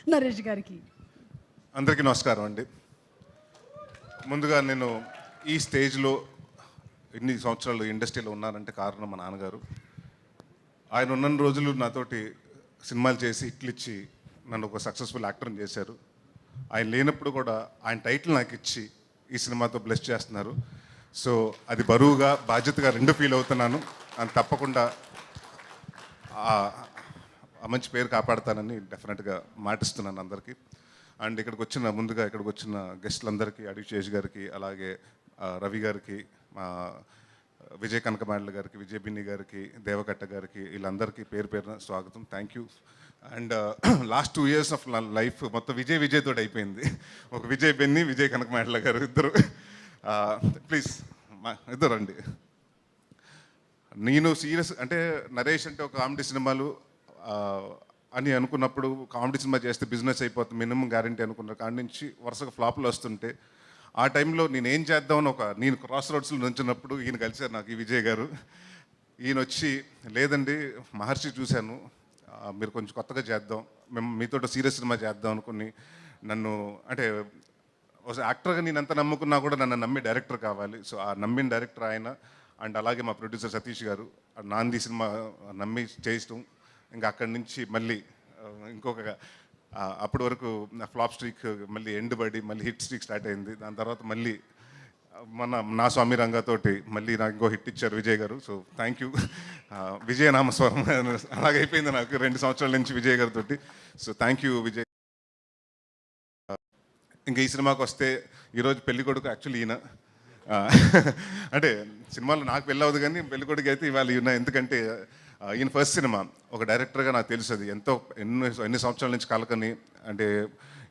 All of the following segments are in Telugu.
నరేష్ గారికి. అందరికీ నమస్కారం అండి. ముందుగా నేను ఈ స్టేజ్లో ఇన్ని సంవత్సరాలు ఇండస్ట్రీలో ఉన్నానంటే కారణం మా నాన్నగారు. ఆయన ఉన్న రోజులు నాతోటి సినిమాలు చేసి హిట్లు ఇచ్చి నన్ను ఒక సక్సెస్ఫుల్ యాక్టర్ని చేశారు. ఆయన లేనప్పుడు కూడా ఆయన టైటిల్ నాకు ఇచ్చి ఈ సినిమాతో బ్లెస్ చేస్తున్నారు. సో అది బరువుగా బాధ్యతగా రెండు ఫీల్ అవుతున్నాను. అని తప్పకుండా ఆ మంచి పేరు కాపాడుతానని డెఫినెట్గా మాటిస్తున్నాను అందరికీ. అండ్ ముందుగా ఇక్కడికి వచ్చిన గెస్టులందరికీ, అడిశేష్ గారికి, అలాగే రవి గారికి, మా విజయ్ కనకమాడల గారికి, విజయ్ బిన్ని గారికి, దేవకట్ట గారికి, వీళ్ళందరికీ పేరు పేరున స్వాగతం. Thank you. And last 2 years of life మొత్తం విజయ్ తోటి అయిపోయింది. ఒక విజయ్ బిన్ని, విజయ్ కనకమాడల గారు ఇద్దరు. ప్లీజ్ ఇద్దరు అండి. నేను సీరియస్ అంటే నరేష్ అంటే ఒక కామెడీ సినిమాలు అని అనుకున్నప్పుడు, కామెడీ సినిమా చేస్తే బిజినెస్ అయిపోతుంది మినిమం గ్యారంటీ అనుకున్న కాడి నుంచి వరుసగా ఫ్లాప్లు వస్తుంటే ఆ టైంలో నేను చేద్దామని నేను క్రాస్ రోడ్స్లో నుంచినప్పుడు ఈయన కలిశారు నాకు, ఈ విజయ్ గారు. ఈయన వచ్చి, లేదండి మహర్షి చూశాను, మీరు కొంచెం కొత్తగా చేద్దాం, మేము మీతో సీరియస్ సినిమా చేద్దాం అనుకుని నన్ను అంటే యాక్టర్గా నేను ఎంత నమ్ముకున్నా కూడా నన్ను నమ్మి డైరెక్టర్ కావాలి. సో ఆ నమ్మిన డైరెక్టర్ ఆయన. అండ్ అలాగే మా ప్రొడ్యూసర్ సతీష్ గారు నాంది సినిమా నమ్మి చేయటం, ఇంకా అక్కడి నుంచి మళ్ళీ ఇంకొక అప్పటి వరకు నా ఫ్లాప్ స్ట్రీక్ మళ్ళీ ఎండ్ పడి మళ్ళీ హిట్ స్ట్రీక్ స్టార్ట్ అయింది. దాని తర్వాత మళ్ళీ నా స్వామి రంగతోటి మళ్ళీ నాకు ఇంకో హిట్ ఇచ్చారు Vijay garu. So thank you. విజయనామస్వరం అలాగైపోయింది నాకు 2 సంవత్సరాల నుంచి విజయ్ గారితో. So thank you Vijay. ఇంకా ఈ సినిమాకి వస్తే ఈరోజు పెళ్లి కొడుకు యాక్చువల్లీ ఈయన. అంటే సినిమాలో నాకు పెళ్ళి అవ్వదు కానీ పెళ్లి కొడుకు అయితే ఇవాళ ఈయన. ఎందుకంటే ఈయన ఫస్ట్ సినిమా ఒక డైరెక్టర్గా నాకు తెలుసు అది ఎంతో ఎన్ని సంవత్సరాల నుంచి కలకని, అంటే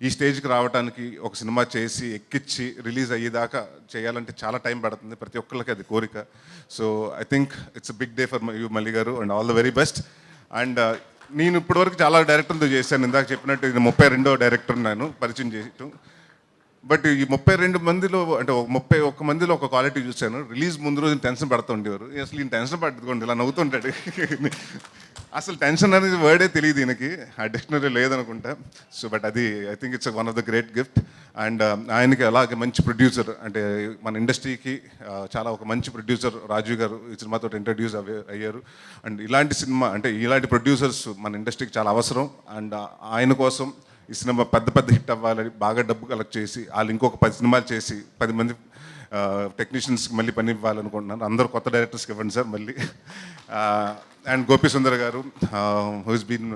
ఈ స్టేజ్కి రావడానికి ఒక సినిమా చేసి ఎక్కిచ్చి రిలీజ్ అయ్యేదాకా చేయాలంటే చాలా టైం పడుతుంది, ప్రతి ఒక్కరికి అది కోరిక. So I think it's big day for you Malli garu, and all the very best. And నేను ఇప్పటివరకు చాలా డైరెక్టర్లతో చేశాను, ఇందాక చెప్పినట్టు ఇది 32వ డైరెక్టర్ నేను పరిచయం చేయటం. బట్ ఈ 32 మందిలో అంటే 31 మందిలో ఒక క్వాలిటీ చూశాను. రిలీజ్ ముందు రోజు టెన్షన్ పడుతూ ఉండేవారు. అసలు ఈయన టెన్షన్ పట్టుకోండి, ఇలా నవ్వుతుంటాడు. అసలు టెన్షన్ అనేది వర్డే తెలియదు ఈయనకి, ఆ డిక్షనరీ లేదనుకుంటా. సో బట్ అది I think it's one of the great gift. And ఆయనకి అలాగే మంచి ప్రొడ్యూసర్, అంటే మన ఇండస్ట్రీకి చాలా ఒక మంచి ప్రొడ్యూసర్ రాజీవ్ గారు ఈ సినిమాతో ఇంట్రడ్యూస్ అయ్యారు. అండ్ ఇలాంటి సినిమా అంటే ఇలాంటి ప్రొడ్యూసర్స్ మన ఇండస్ట్రీకి చాలా అవసరం. అండ్ ఆయన కోసం ఈ సినిమా పెద్ద హిట్ అవ్వాలని బాగా డబ్బు కలెక్ట్ చేసి వాళ్ళు ఇంకొక 10 సినిమాలు చేసి 10 మంది టెక్నీషియన్స్కి మళ్ళీ పని ఇవ్వాలనుకుంటున్నాను. అందరూ కొత్త డైరెక్టర్స్కి ఇవ్వండి సార్ మళ్ళీ. అండ్ గోపి సుందర్ గారు హూస్ బీన్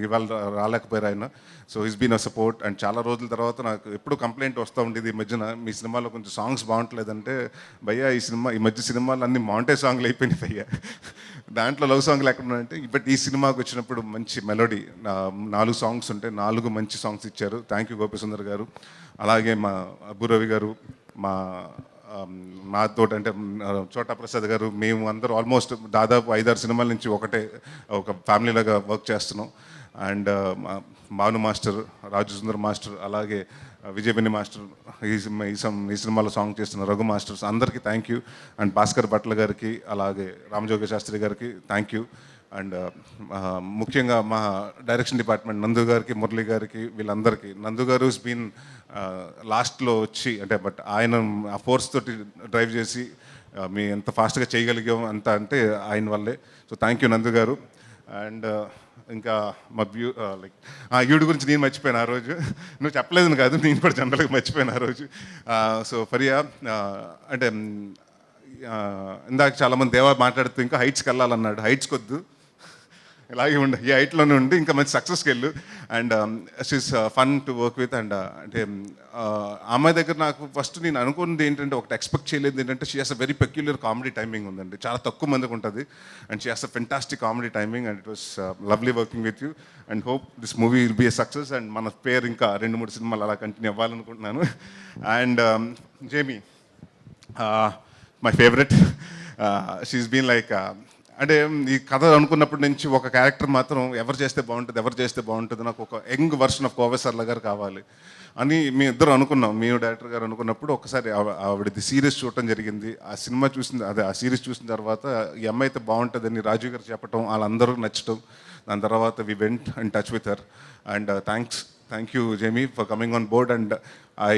ఇవాళ రాలేకపోయారు ఆయన. So he's been a support. And చాలా రోజుల తర్వాత నాకు ఎప్పుడు కంప్లైంట్ వస్తూ ఉండేది ఈ మధ్యన, మీ సినిమాలో కొంచెం సాంగ్స్ బాగుంటలేదంటే, భయ్యా ఈ మధ్య సినిమాలు అన్ని మాంటే సాంగ్లు అయిపోయినాయి భయ్యా, దాంట్లో లవ్ సాంగ్లు ఎక్కడ ఉన్నాయంటే. బట్ ఈ సినిమాకి వచ్చినప్పుడు మంచి మెలోడీ 4 సాంగ్స్ ఉంటే 4 మంచి సాంగ్స్ ఇచ్చారు. థ్యాంక్ యూ గోపి సుందర్ గారు. అలాగే మా అబ్బు రవి గారు, మాతో అంటే చోటా ప్రసాద్ గారు, మేము అందరూ ఆల్మోస్ట్ దాదాపు 5-6 సినిమాల నుంచి ఒక ఫ్యామిలీలాగా వర్క్ చేస్తున్నాం. And Bhanu master, Raju Sundar master, అలాగే విజయబిన్ని మాస్టర్, ఈ సినిమాలో సాంగ్ చేస్తున్న రఘు మాస్టర్స్ అందరికీ thank you. And Bhaskar Bhatla గారికి, అలాగే రామజోగ శాస్త్రి గారికి థ్యాంక్ యూ. అండ్ ముఖ్యంగా మా డైరెక్షన్ డిపార్ట్మెంట్ నందు గారికి, మురళి గారికి, వీళ్ళందరికీ. నందు గారు బీన్ లాస్ట్లో వచ్చి అంటే బట్ ఆయన ఆ ఫోర్స్ తోటి డ్రైవ్ చేసి మీ ఎంత ఫాస్ట్గా చేయగలిగాం అంత అంటే ఆయన వల్లే. సో థ్యాంక్ యూ నందు గారు. అండ్ ఇంకా మా ఈవిడ గురించి నేను మర్చిపోయాను ఆ రోజు. నువ్వు చెప్పలేదని కాదు, నేను కూడా జనరల్గా మర్చిపోయాను ఆ రోజు. సో ఫరియా అంటే ఇందాక చాలామంది దేవా మాట్లాడుతూ ఇంకా హైట్స్కి వెళ్ళాలన్నాడు. హైట్స్కి వద్దు, ఇలాగే ఉండి ఈ హైట్లోనే ఉండి ఇంకా మంచి సక్సెస్కి వెళ్ళు. And she's fun to work with. And అంటే అమ్మాయి దగ్గర నాకు ఫస్ట్ నేను అనుకున్నది ఏంటంటే, ఒకటి ఎక్స్పెక్ట్ చేయలేదు ఏంటంటే, she has a very peculiar comedy timing ఉందండి. చాలా తక్కువ మందికి ఉంటుంది. And she has a fantastic comedy timing. And it was lovely working with you. And hope this movie will be a success. And మన పేరు ఇంకా 2-3 సినిమాలు అలా కంటిన్యూ అవ్వాలనుకుంటున్నాను. And Jamie my favourite. She's been like అంటే ఈ కథ అనుకున్నప్పటి నుంచి ఒక క్యారెక్టర్ మాత్రం ఎవరు చేస్తే బాగుంటుంది, నాకు ఒక యంగ్ వర్షన్ ఆఫ్ కోవేశ్వర్ల గారు కావాలి అని మీ ఇద్దరు అనుకున్నాం. మేము డైరెక్టర్ గారు అనుకున్నప్పుడు ఒకసారి ఆవిడది సీరీస్ చూడటం జరిగింది. ఆ సీరీస్ చూసిన తర్వాత ఈ అమ్మాయి అయితే బాగుంటుందని రాజు గారు చెప్పటం, వాళ్ళందరూ నచ్చటం. దాని తర్వాత we went and touch with her. And thanks thank you Jamie for coming on board and I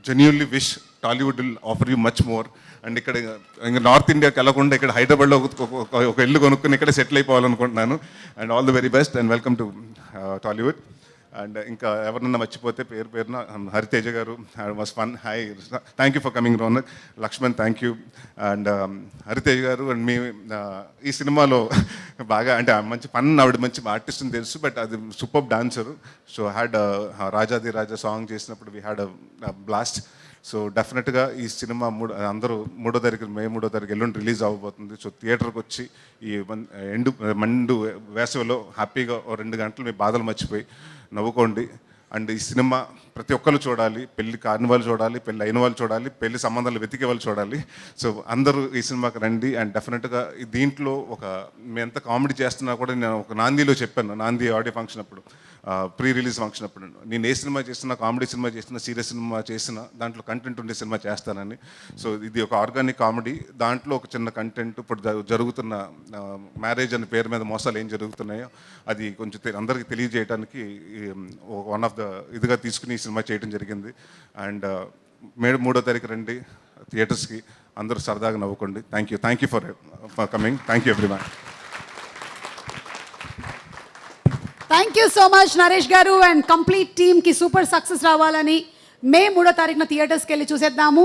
genuinely wish Tollywood will offer you much more. And ఇక్కడ ఇంకా నార్త్ ఇండియాకి వెళ్ళకుండా ఇక్కడ హైదరాబాద్లో ఒక ఇల్లు కొనుక్కుని ఇక్కడ సెటిల్ అయిపోవాలనుకుంటున్నాను. And all the very best and welcome to Tollywood. And ఇంకా ఎవరన్నా మర్చిపోతే పేరున Hariteja garu was fun. Hi, thank you for coming Raunak. Lakshman thank you. And Hariteja garu and మీ ఈ సినిమాలో బాగా అంటే మంచి ఫన్, ఆవిడ మంచి ఆర్టిస్ట్ అని తెలుసు, బట్ అది సూపర్ డాన్సర్. సో హ్యాడ్ రాజాది రాజా సాంగ్ చేసినప్పుడు వీ హ్యాడ్ బ్లాస్ట్. సో డెఫినెట్గా ఈ సినిమా అందరూ 3వ తారీఖు మే 3వ తారీఖు ఎల్లుండి రిలీజ్ అవ్వబోతుంది. సో థియేటర్కి వచ్చి ఈ మండు వేసవిలో హ్యాపీగా 2 గంటలు మీ బాధలు మర్చిపోయి నవ్వుకోండి. అండ్ ఈ సినిమా ప్రతి ఒక్కరు చూడాలి. పెళ్లి కాని వాళ్ళు చూడాలి, పెళ్ళి అయిన వాళ్ళు చూడాలి, పెళ్లి సంబంధాలు వెతికే వాళ్ళు చూడాలి. సో అందరూ ఈ సినిమాకి రండి. అండ్ డెఫినెట్గా దీంట్లో మేము ఎంత కామెడీ చేస్తున్నా కూడా నేను ఒక నాందిలో చెప్పాను, నాంది ఆడియో ఫంక్షన్ అప్పుడు, ప్రీ రిలీజ్ ఫంక్షన్ అప్పుడు, నేను ఏ సినిమా చేస్తున్నా, కామెడీ సినిమా చేస్తున్నా, సీరియస్ సినిమా చేసినా దాంట్లో కంటెంట్ ఉండే సినిమా చేస్తానని. సో ఇది ఒక ఆర్గానిక్ కామెడీ, దాంట్లో ఒక చిన్న కంటెంట్. ఇప్పుడు జరుగుతున్న మ్యారేజ్ అనే పేరు మీద మోసాలు ఏం జరుగుతున్నాయో అది కొంచెం అందరికీ తెలియజేయడానికి వన్ ఆఫ్ ద ఇదిగా తీసుకుని ఈ సినిమా చేయడం జరిగింది. అండ్ మే 3వ తారీఖు రండి థియేటర్స్కి, అందరూ సరదాగా నవ్వుకోండి. Thank you for coming. Thank you everyone. Thank you so much Naresh garu and complete టీమ్కి సూపర్ సక్సెస్ రావాలని మే 3వ తారీఖున థియేటర్స్కి వెళ్ళి చూసేద్దాము.